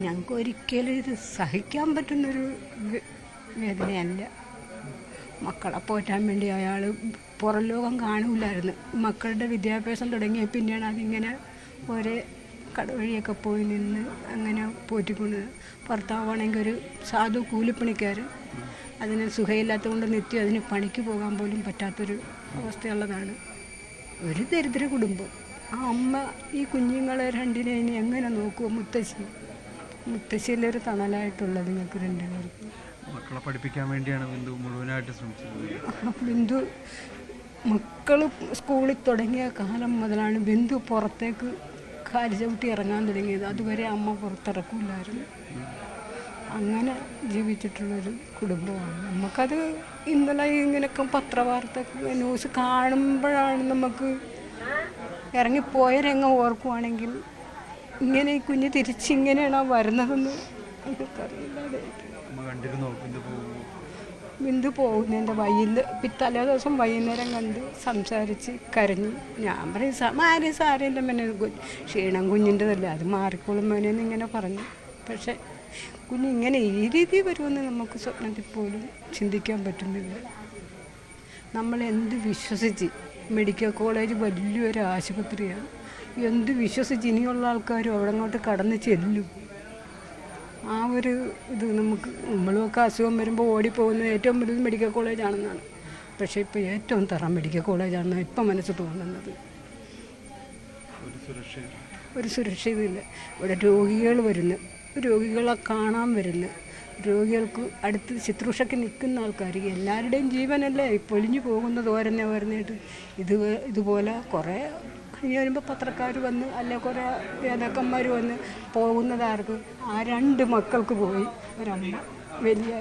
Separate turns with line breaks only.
ഞങ്ങൾക്ക് ഒരിക്കലും ഇത് സഹിക്കാൻ പറ്റുന്നൊരു വേദനയല്ല. മക്കളെ പോറ്റാൻ വേണ്ടി അയാൾ പുറം ലോകം കാണൂലായിരുന്നു. മക്കളുടെ വിദ്യാഭ്യാസം തുടങ്ങിയ പിന്നെയാണ് അതിങ്ങനെ ഒരേ കടവഴിയൊക്കെ പോയി നിന്ന് അങ്ങനെ പോറ്റിക്കൊണ്ട്. ഭർത്താവാണെങ്കിൽ ഒരു സാധു കൂലിപ്പണിക്കാരൻ. അതിന് സുഖമില്ലാത്തത് കൊണ്ട് നിത്യം അതിന് പണിക്ക് പോകാൻ പോലും പറ്റാത്തൊരു അവസ്ഥയുള്ളതാണ്. ഒരു ദരിദ്ര കുടുംബം. ആ അമ്മ ഈ കുഞ്ഞുങ്ങളെ രണ്ടിനെ ഇനി എങ്ങനെ നോക്കുമോ? മുത്തശ്ശിയിലൊരു തണലായിട്ടുള്ളത് നിങ്ങൾക്ക് രണ്ടുപേർക്ക്.
മക്കളെ പഠിപ്പിക്കാൻ വേണ്ടിയാണ് ബിന്ദു മുഴുവനായിട്ട് ശ്രമിച്ചത്.
ബിന്ദു മക്കൾ സ്കൂളിൽ തുടങ്ങിയ കാലം മുതലാണ് ബിന്ദു പുറത്തേക്ക് കാല് ചവിട്ടി ഇറങ്ങാൻ തുടങ്ങിയത്. അതുവരെ അമ്മ പുറത്തിറക്കില്ലായിരുന്നു. അങ്ങനെ ജീവിച്ചിട്ടുള്ളൊരു കുടുംബമാണ്. നമുക്കത് ഇന്നലെ ഇങ്ങനെയൊക്കെ പത്രവാർത്ത ന്യൂസ് കാണുമ്പോഴാണ് നമുക്ക് ഇറങ്ങിപ്പോയ രംഗം ഓർക്കുവാണെങ്കിൽ ഇങ്ങനെ ഈ കുഞ്ഞ് തിരിച്ചിങ്ങനെയാണോ വരുന്നതെന്ന് നമുക്കറിയില്ലാതെ. ബിന്ദു പോകുന്നതിൻ്റെ തലേ ദിവസം വൈകുന്നേരം കണ്ട് സംസാരിച്ച് കരഞ്ഞു. ഞാൻ പറയും ആരും സാരമില്ല മോനെ, ക്ഷീണം കുഞ്ഞിൻ്റെതല്ലേ, അത് മാറിക്കോളും മോനെന്ന് ഇങ്ങനെ പറഞ്ഞു. പക്ഷെ കുഞ്ഞിങ്ങനെ ഈ രീതി വരുമെന്ന് നമുക്ക് സ്വപ്നത്തിൽ പോലും ചിന്തിക്കാൻ പറ്റുന്നില്ല. നമ്മൾ എന്ത് വിശ്വസിച്ച്, മെഡിക്കൽ കോളേജ് വലിയൊരു ആശുപത്രിയാണ്, എന്ത് വിശ്വസിച്ച് ഇനിയുള്ള ആൾക്കാരും അവിടെ അങ്ങോട്ട് കടന്ന് ചെല്ലും. ആ ഒരു ഇത് നമ്മളൊക്കെ അസുഖം വരുമ്പോൾ ഓടിപ്പോകുന്നത് ഏറ്റവും വലുത് മെഡിക്കൽ കോളേജാണെന്നാണ്. പക്ഷേ ഇപ്പോൾ ഏറ്റവും തറ മെഡിക്കൽ കോളേജാണെന്നാണ് ഇപ്പം മനസ്സ് തോന്നുന്നത്. ഒരു സുരക്ഷിതയില്ല. ഇവിടെ രോഗികൾ വരുന്നു, രോഗികളെ കാണാൻ വരുന്നു, രോഗികൾക്ക് അടുത്ത് ശുശ്രൂഷയ്ക്ക് നിൽക്കുന്ന ആൾക്കാർ എല്ലാവരുടെയും ജീവനല്ലേ പൊലിഞ്ഞു പോകുന്നത് ഓരോന്നായിട്ട്. ഇതുപോലെ കുറേ ഇനി വരുമ്പോൾ പത്രക്കാർ വന്ന് അല്ലെ കുറേ നേതാക്കന്മാർ വന്ന് പോകുന്നതാർക്ക് ആ 2 മക്കൾക്ക് പോയി ഒരമ്മ വലിയ